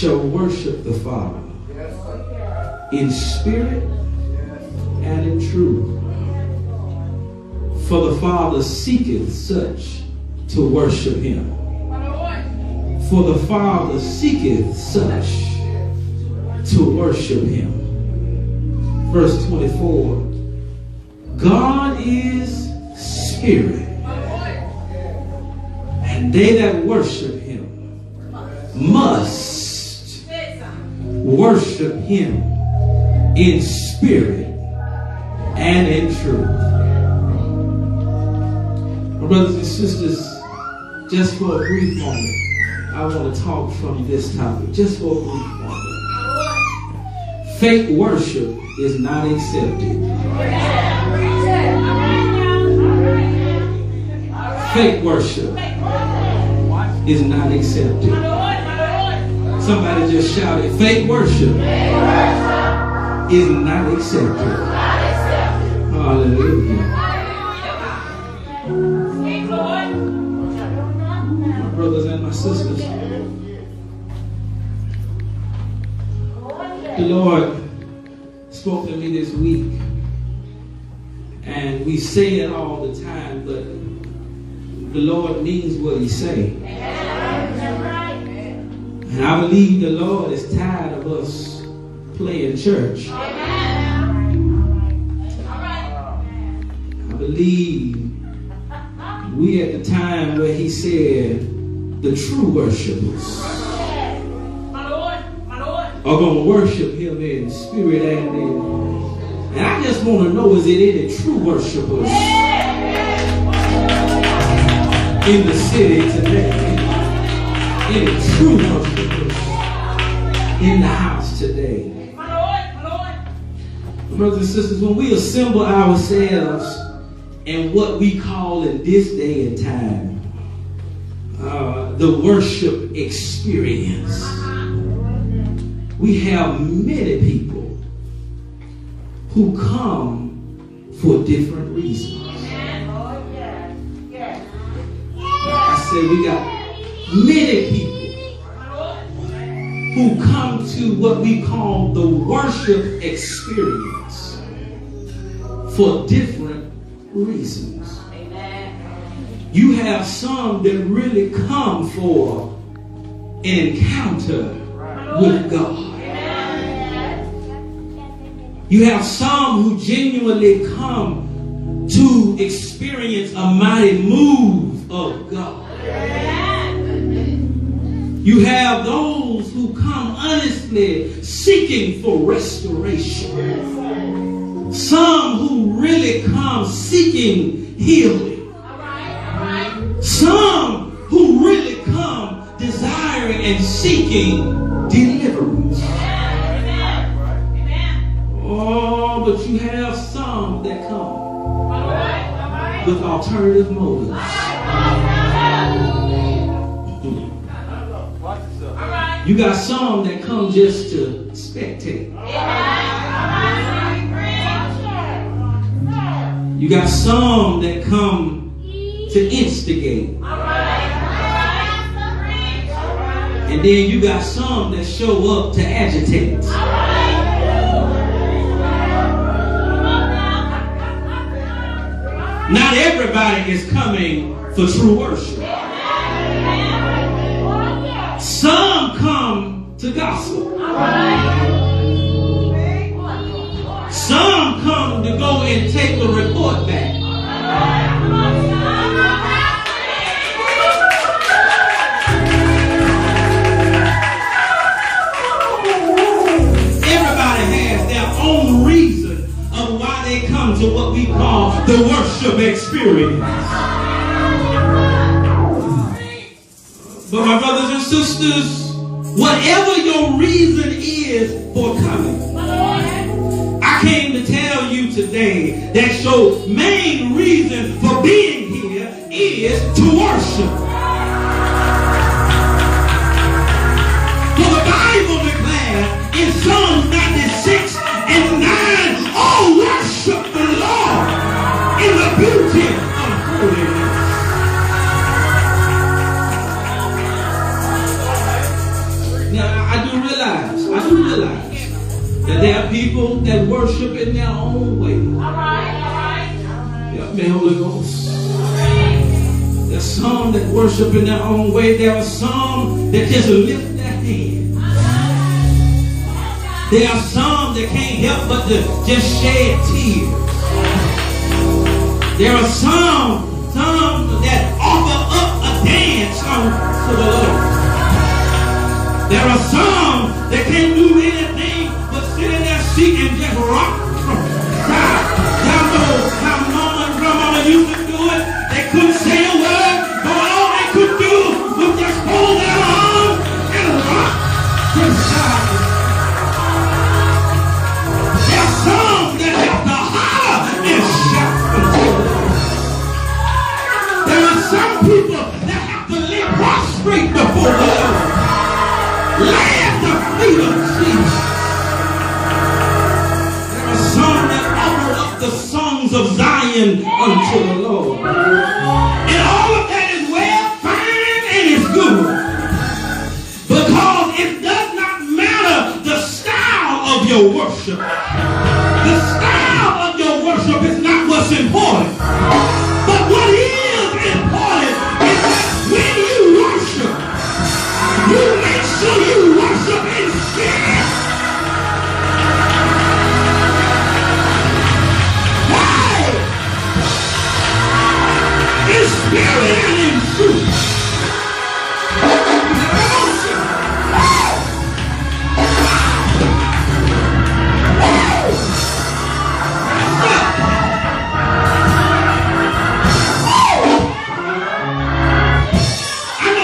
shall worship the Father in spirit and in truth. For the Father seeketh such to worship him. For the Father seeketh such to worship him. Verse 24. God is spirit, and they that worship him must worship him in spirit and in truth. My brothers and sisters, just for a brief moment, I want to talk from this topic, just for a brief moment. Fake worship is not accepted. Fake worship is not accepted. Somebody just shouted, fake worship is not accepted. Hallelujah. My brothers and my sisters, the Lord spoke to me this week, and we say it all the time, but the Lord means what he say. And I believe the Lord is tired of us playing church. I believe we at the time where he said the true worshipers are going to worship him in spirit and in. And I just want to know, is it any true worshipers in the city today? Any true worshipers in the house today? Brothers and sisters, when we assemble ourselves in what we call in this day and time the worship experience, we have many people who come for different reasons. I say we got many people who come to what we call the worship experience for different reasons. You have some that really come for an encounter with God. You have some who genuinely come to experience a mighty move of God. You have those who come honestly seeking for restoration. Some who really come seeking healing. Some who really come desiring and seeking deliverance. Oh, but you have some that come with alternative motives. You got some that come just to spectate. You got some that come to instigate. And then you got some that show up to agitate. Not everybody is coming for true worship. Some come to gossip. Some come to go and take the report back. Everybody has their own reason of why they come to what we call the worship experience. But my brothers and sisters, whatever your reason is for coming, I came to tell you today that your main reason for being here is to worship. For the Bible declares in Psalms 96 and 9, oh, worship the Lord in the beauty of holiness. Now, I do realize that there are people that worship in their own way. All right. Help me, Holy Ghost. There's some that worship in their own way. There are some that just lift their hands. There are some that can't help but to just shed tears. There are some that offer up a dance unto the Lord. There are some that can't do anything but sit in their seat and just rock from side. Y'all know how mama and grandmama used to do it. They couldn't say a word, but all they could do was just hold their arms and rock from side. There are some that have to holler and shout unto the Lord. There are some people that have to lay prostrate before the Lord. Lay at the feet of Jesus. There are some that offer up the songs of Zion unto the Lord. And all of that is well, fine, and it's good. Because it does not matter the style of your worship. The style of your worship is not what's important. But what is important is that when you worship, you make sure you worship in spirit. Why? In spirit and in truth.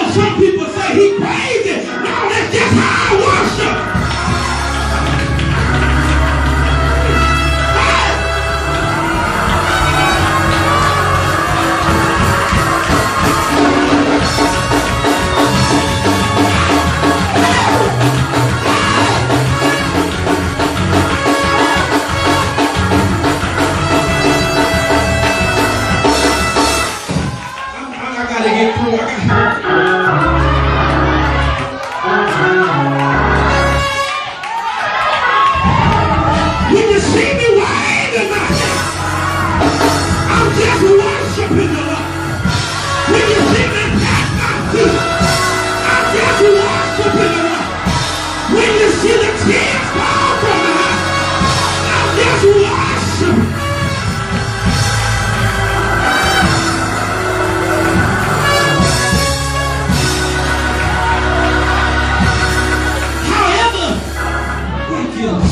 Some people say he crazy. No, that's just how I worship. I gotta get through. When you see me waving my hand, I'm just worshiping the Lord. When you see me tap my feet, I'm just worshiping the Lord. When you see the tears fall from my eyes, I'm just worshiping.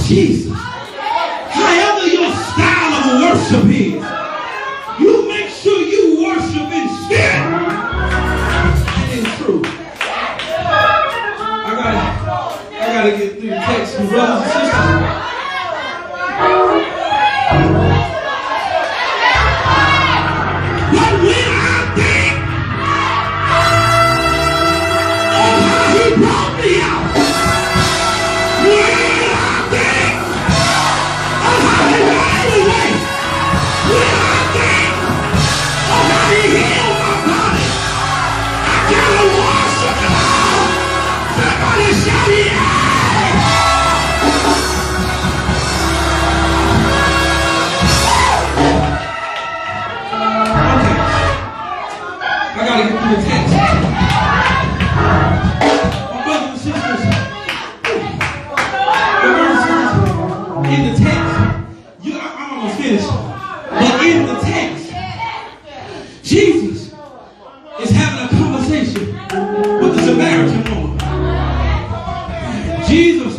Jesus. However your style of worship is, you make sure you worship in spirit and in truth. I gotta get through the text, my brothers and sisters. But when I think of how he brought me out, the text. My brothers and sisters, in the text, I'm almost finished, but in the text, Jesus is having a conversation with the Samaritan woman. Jesus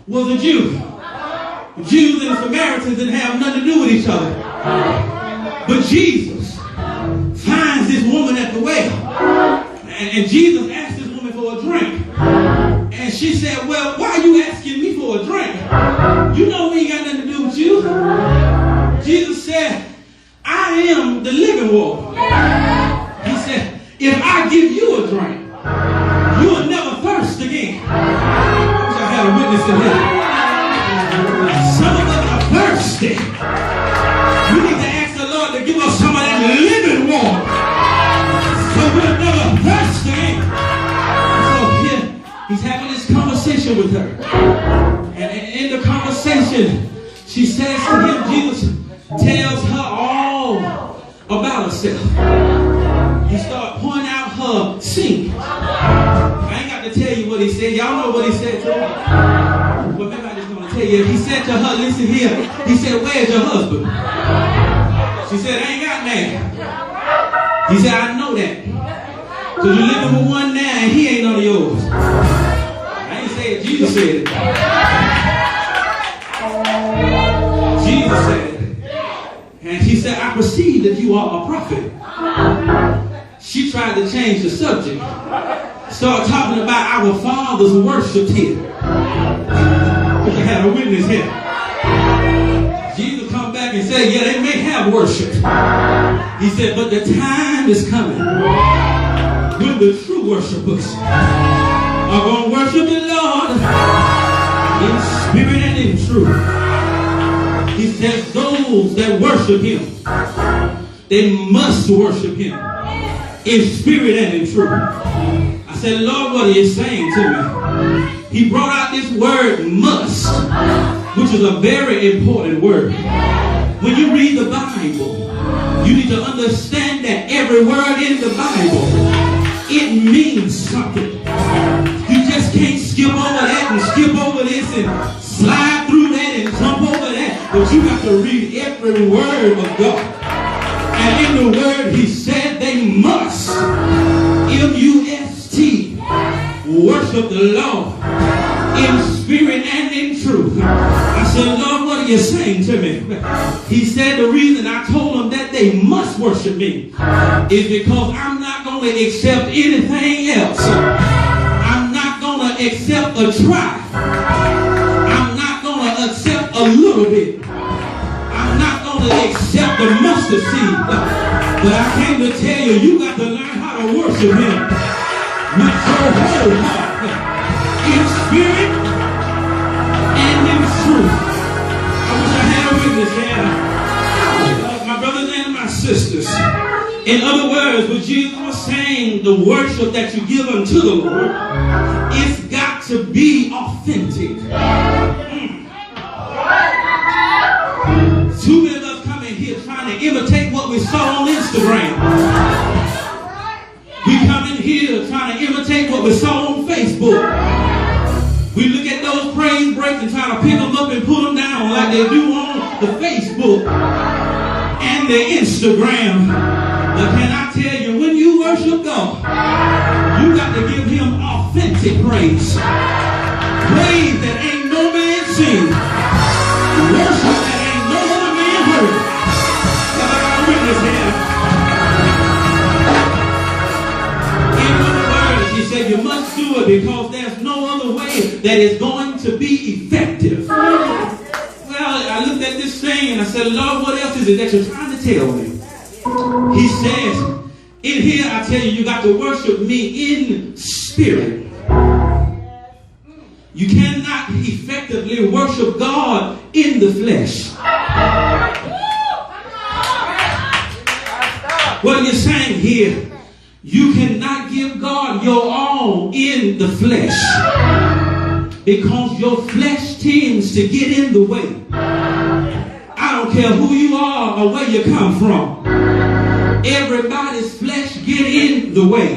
was a Jew. The Jews and the Samaritans didn't have nothing to do with each other. But Jesus finds this woman at the well. And Jesus asked this woman for a drink. And she said, well, why are you asking me for a drink? You know we ain't got nothing to do with you. Jesus said, I am the living water. He said, if I give you a drink, you will never thirst again. I wish I had a witness in here. Some of us are thirsty. We need to ask the Lord to give us some of that living water, so we'll never thirst again. So here, he's having this conversation with her. And in the conversation, she says to him, Jesus tells her all about herself. He started pointing out her sink. I ain't got to tell you what he said. Y'all know what he said to her. But maybe I just want to tell you. He said to her, listen here. He said, where's your husband? She said, I ain't got none. He said, I know that. Because you're living with one now and he ain't none of yours. I ain't say it. Jesus said it. Jesus said it. And she said, I perceive that you are a prophet. She tried to change the subject. Started talking about our fathers worshipped him. I had a witness here. Jesus come back and said, yeah, they may have worshiped. He said, but the time is coming when the true worshipers are going to worship the Lord in spirit and in truth. He says those that worship him, they must worship him in spirit and in truth. I said, Lord, what are you saying to me? He brought out this word must, which is a very important word. When you read the Bible, you need to understand that every word in the Bible, it means something. You just can't skip over that and skip over this and slide through that and jump over that. But you got to read every word of God. And in the word, he said they must, M-U-S-T, worship the Lord in spirit and in truth. I said, Lord, what are you saying to me? He said the reason I told them that they must worship me is because I'm not going to accept anything else. I'm not going to accept a try. I'm not going to accept a little bit. I'm not going to accept the mustard seed. But I came to tell you, you got to learn how to worship him with your whole heart, in spirit and in truth. I wish I had a witness here. My brothers and my sisters. In other words, what Jesus was saying, the worship that you give unto the Lord, it's got to be authentic. Too many of us come in here trying to imitate what we saw on Instagram. We come in here trying to imitate what we saw on Facebook. We look at those praise breaks and try to pick them up and put them down like they do on the Facebook and the Instagram. But can I tell you, when you worship God, you got to give him authentic praise. Praise that ain't no man seen. Worship that ain't no other man heard. I got a witness here. In other words, he said you must do it because there's no other way that is going to be effective. Well, I looked at this thing and I said, Lord, what else is it that you're trying to tell me? He says, in here I tell you, you got to worship me in spirit. You cannot effectively worship God in the flesh. What are you saying here? You cannot give God your all in the flesh because your flesh tends to get in the way. I don't care who you are or where you come from. Everybody's flesh get in the way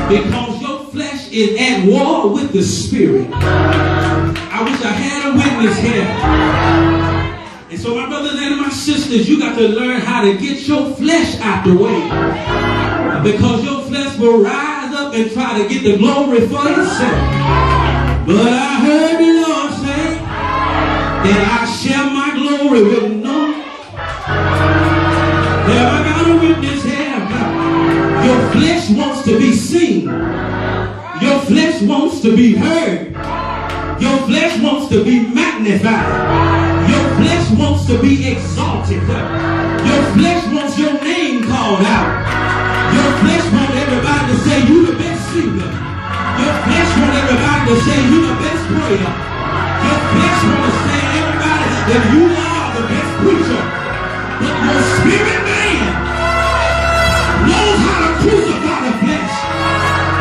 because your flesh is at war with the spirit. I wish I had a witness here. And so my brothers and my sisters, you got to learn how to get your flesh out the way because your flesh will rise up and try to get the glory for itself. But I heard the Lord say that I share my glory with no. Now I got a witness here. Your flesh wants to be seen. Your flesh wants to be heard. Your flesh wants to be magnified. Your flesh wants to be exalted. Your flesh wants your name called out. Your flesh wants everybody to say you the best singer. Your flesh wants everybody to say you the best prayer. Your flesh wants to say everybody that you are the best preacher. But your spirit man knows how to crucify the flesh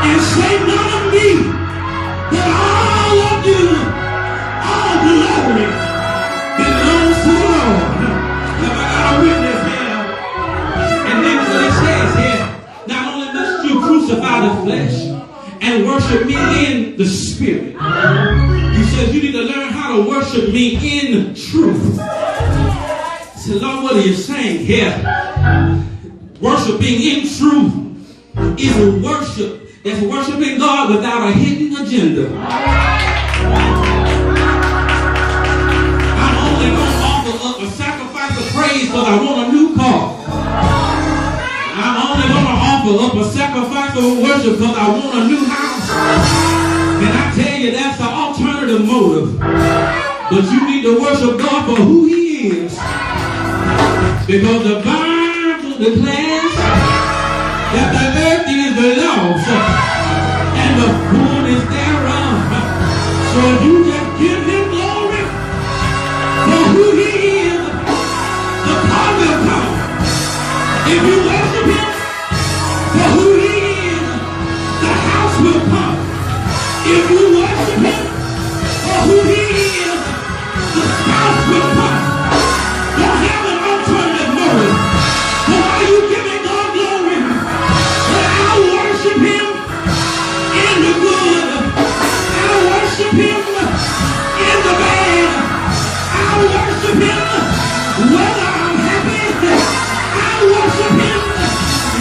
and say none of me, but all worship me in the spirit. He says you need to learn how to worship me in truth. I said, Lord, what are you saying here? Worshiping in truth is worship. That's worshiping God without a hidden agenda. I'm only going to offer up a sacrifice of praise because I want a new car. I'm only going to offer up a sacrifice of worship because I want a new house. And I tell you, that's an alternative motive. But you need to worship God for who he is. Because the Bible declares that the earth is the Lord's and the fullness thereof. So you just give him glory for who he is. The car will come. If you worship him for who he is, the house will come. If you worship him for who he is, the spouse will come. Don't have an alternative motive. So are you giving God glory? But I worship him in the good. I worship him in the bad. I worship him whether I'm happy. I worship him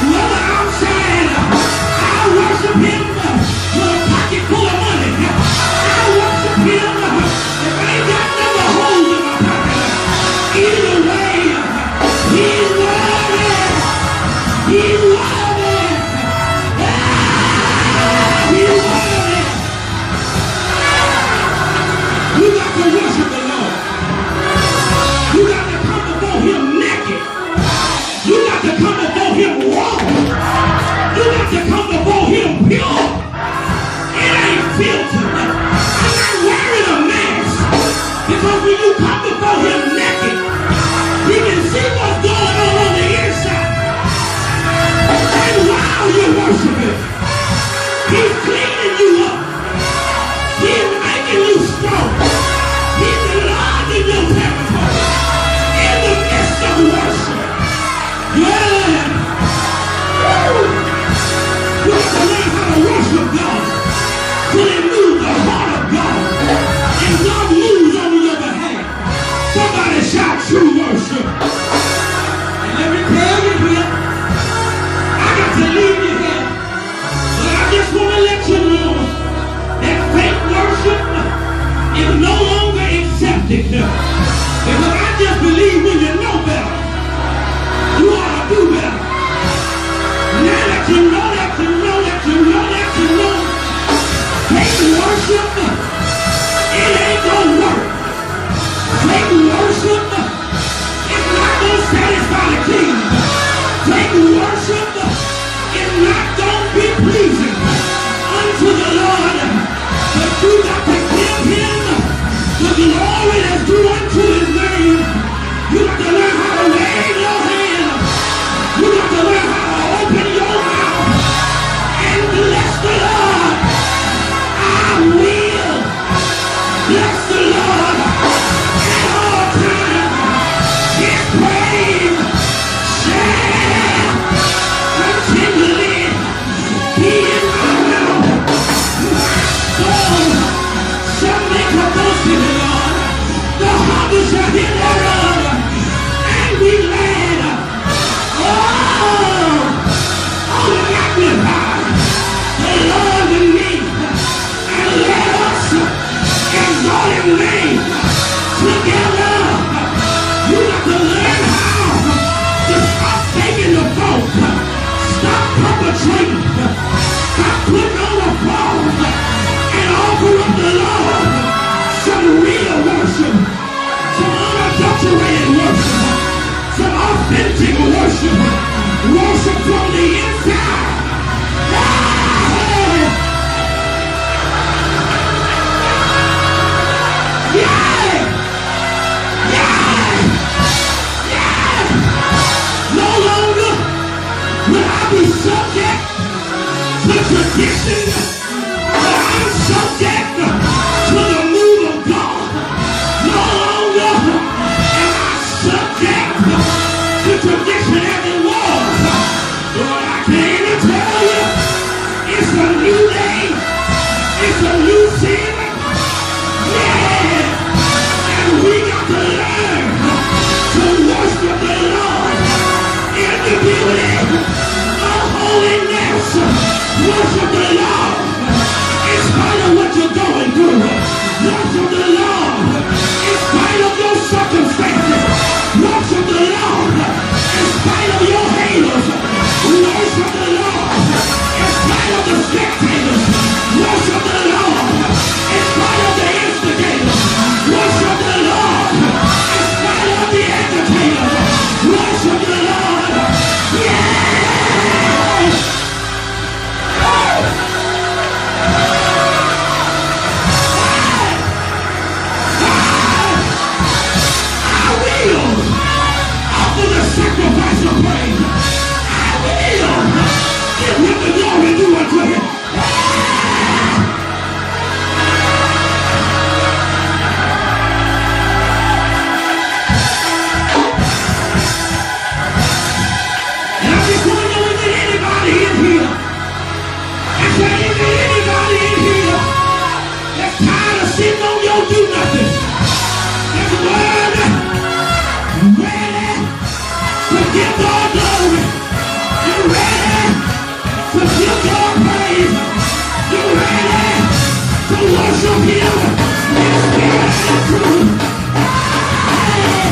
whether I'm sad. I worship him with a pocket full of money. I worship him if I ain't got never holes in my pocket. Either way, he's worthy. He's worthy. He's worthy. You got to worship the Lord. You got to come before him naked. You got to come before him raw. You got to come before him pure. It ain't filtered. I'm not wearing a mask. Because when you come before him naked, he can see what's going on the inside. And while you're worshiping, he's cleaning you up. He's making you strong. He's enlarging your territory in the midst of worship. Yeah. You have to learn how to worship God till it moves the heart of God. And God moves on your behalf. Somebody shout true worship. And let me tell you here, I got to leave you here. But I just want to let you know that fake worship is no longer accepted. Because I just believe when you know better, you ought to do better. Now that you know that you know that you know that you know, fake worship, it ain't gonna work. Fake worship, it's not gonna satisfy the king. Fake worship is not gonna be pleasing unto the Lord. But you got to give him the glory that's due unto his name. You got to learn how to wave your hand. You got to learn how to open your mouth and bless the Lord. I will bless the Lord at all times. His praise shall continually be in my mouth. My soul shall make a boast in the Lord. The humble shall hear thereof and be glad. Oh, magnify the Lord with me, and let us exalt his name together. You got to learn how to stop taking the fault, stop perpetrating, stop putting on the phone, and offer up the Lord some real worship, some unadulterated worship, some authentic worship, worship from the inside. Yeah! Yeah! Yeah! No longer will I be subject to tradition, but I'm subject to the move of God. No longer am I subject to tradition as it was. see it? Yeah. And we got to learn to worship the Lord in the beauty of holiness. Worship the Lord in spite of what you're going through. Worship the Lord in spite of your circumstances. Worship the Lord in spite of your haters. Worship the Lord in spite of the spectators. Worship the Lord in spite of the instigators. Worship the Lord in spite of the agitators. Worship the Lord. Yes! Offer the sacrifice of praise. I will give him the glory due unto him. And I just want to know if there's anybody in here. Is there anybody in here that's tired of sitting on your do nothing? There's a word ready to give God glory. You're ready to give God praise. You're ready to worship him in spirit and truth. Hey!